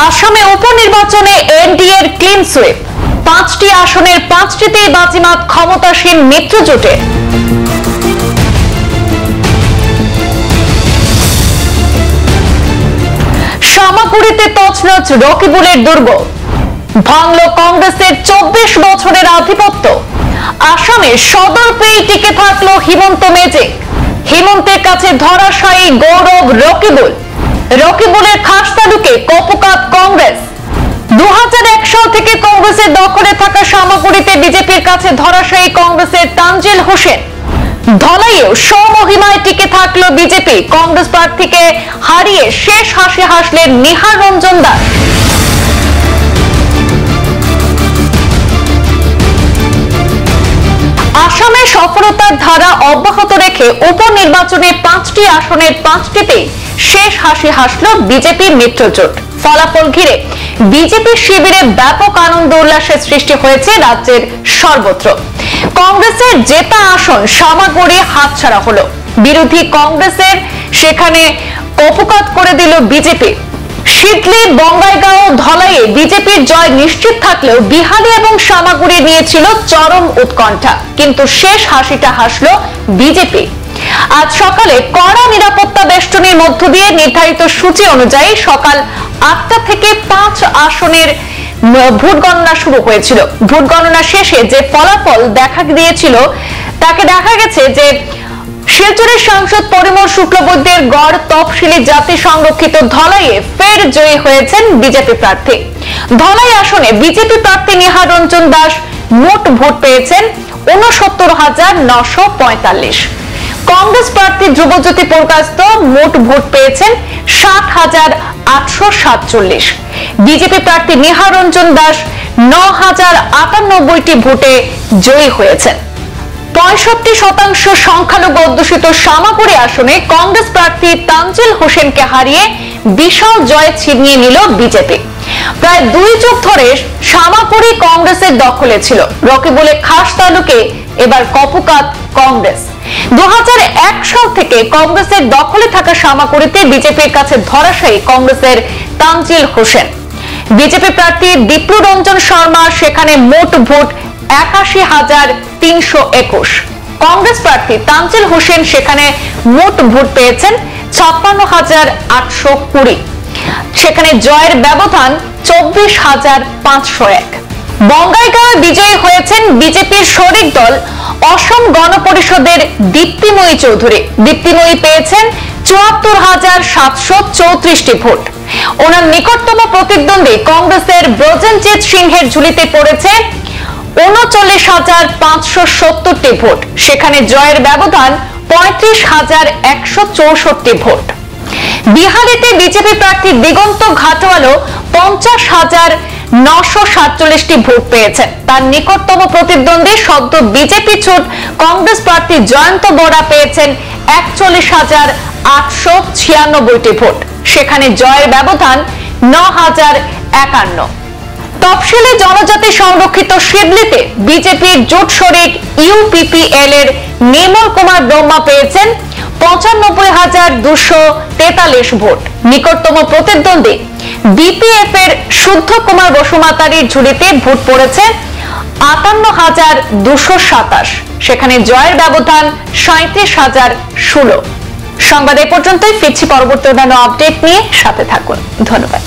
আসামে উপনির্বাচনে এনডিএর clean sweep, 5টি আসনের 5টিতেই বাজিমাত ক্ষমতাসীন মিত্রজোটের। সামাগুড়িতে তছনছ রকিবুলের দুর্গ, ভাঙল কংগ্রেসের 24 বছরের আধিপত্য। আসামে সদর পেয়ে টিকে থাকলো হিমন্ত ম্যাজিক, হিমন্তের কাছে ধরাশায়ী গৌরব রকিবুলের খাস তালুকে কপোকাত কংগ্রেস। 2001 সাল থেকে কংগ্রেসের দখলে থাকা সামাগুড়িতে বিজেপির কাছে ধরাশায়ী কংগ্রেসের তানজিল হোসেন। ধলাইয়েও স্বমহিমায় টিকে থাকলো বিজেপি, কংগ্রেস প্রার্থীকে হারিয়ে শেষ হাসি হাসলেন নিহার রঞ্জন দাস। আসামে সফলতার ধারা অব্যাহত রেখে উপনির্বাচনে 5টি আসনের 5টিতেই শেষ হাসি হাসল বিজেপি মিত্রজোট। ফলাফল ঘিরে বিজেপি শিবিরে ব্যাপক আনন্দ উল্লাসের সৃষ্টি হয়েছে রাজ্যের সর্বত্র। কংগ্রেসের জেতা আসন সামাগুড়ি হাতছাড়া হলো, বিরোধী কংগ্রেসের সেখানে কপোকাত করে দিল বিজেপি। শীতলি, বঙ্গাইগাঁও, ধলাইয়ে বিজেপির জয় নিশ্চিত থাকলেও বিহালি এবং সামাগুড়ি নিয়েছিল চরম উৎকণ্ঠা, কিন্তু শেষ হাসিটা হাসলো বিজেপি। আজ সকালে কড়া নিরাপত্তা বেষ্টনীর মধ্য দিয়ে নির্ধারিত সূচি অনুযায়ী সকাল 8টা থেকে 5 আসনের ভোট গণনা শুরু হয়েছিল। ভোট গণনা শেষে যে ফলাফল দেখা দিয়েছিল তাকে দেখা গেছে যে শিলচরের সাংসদ পরিমল শুক্লবৈদ্যের গড় তফসিলি জাতি সংরক্ষিত ধলাইয়ে ফের জয়ী হয়েছেন বিজেপি প্রার্থী। ধলাই আসনে বিজেপি প্রার্থী নিহার রঞ্জন দাস মোট ভোট পেয়েছেন 69,945। কংগ্রেস প্রার্থী ধ্রুবজ্যোতি পুরকাস্ত মোট ভোট পেয়েছেন 60,847। বিজেপি প্রার্থী নিহার রঞ্জন দাস 9,098টি ভোটে জয়ী হয়েছেন। 65% সংখ্যালঘু অধ্যুষিত সামাগুড়ি আসনে কংগ্রেস প্রার্থী তানজিল হোসেনকে হারিয়ে বিশাল জয় ছিনিয়ে নিল বিজেপি। প্রায় 2 যুগ ধরে সামাগুড়ি কংগ্রেসের দখলে ছিল, রকিবুলের খাস তালুকে এবার কপোকাত কংগ্রেস। 2001 সাল থেকে কংগ্রেসের দখলে থাকা সামাগুড়িতে বিজেপির কাছে ধরাশায়ী কংগ্রেসের তানজিল হোসেন। বিজেপি প্রার্থী দীপ্লু রঞ্জন শর্মা সেখানে মোট ভোট 81,321। কংগ্রেস প্রার্থী তানজিল হোসেন সেখানে মোট ভোট পেয়েছেন 56,820। সেখানে জয়ের ব্যবধান 24,501। বঙ্গাইগাঁও বিজয়ী হয়েছেন বিজেপির শরিক দল অসম গণ পরিষদের দীপ্তিময়ী চৌধুরী। দীপ্তিময়ী পেয়েছেন 74,734টি ভোট। ওনার নিকটতম প্রতিদ্বন্দ্বী কংগ্রেসের ব্রজেনজিৎ সিংহের ঝুলিতে পড়েছে 39,570টি ভোট। সেখানে জয়ের ব্যবধান 35,164 ভোট। বিহারিতে বিজেপি প্রার্থী দিগন্ত ঘাটোয়ালও 50,947টি ভোট পেয়েছেন। তার নিকটতম প্রতিদ্বন্দ্বী সদ্য বিজেপি ছুট কংগ্রেস প্রার্থী জয়ন্ত বরা পেয়েছেন 41,896টি ভোট। সেখানে জয়ের ব্যবধান 9,051। তফসিলি জনজাতি সংরক্ষিত শিবলিতে বিজেপির জোট শরিক ইউপিপিএল এর নির্মল কুমার ব্রহ্মা পেয়েছেন 95,243 ভোট। নিকটতম প্রতিদ্বন্দ্বী বিপিএফ এর শুদ্ধ কুমার বসুমাতারির ঝুলিতে ভোট পড়েছে 58,227। সেখানে জয়ের ব্যবধান 37,016। সংবাদ এ পর্যন্তই, ফিরছি পরবর্তী অন্যান্য আপডেট নিয়ে, সাথে থাকুন। ধন্যবাদ।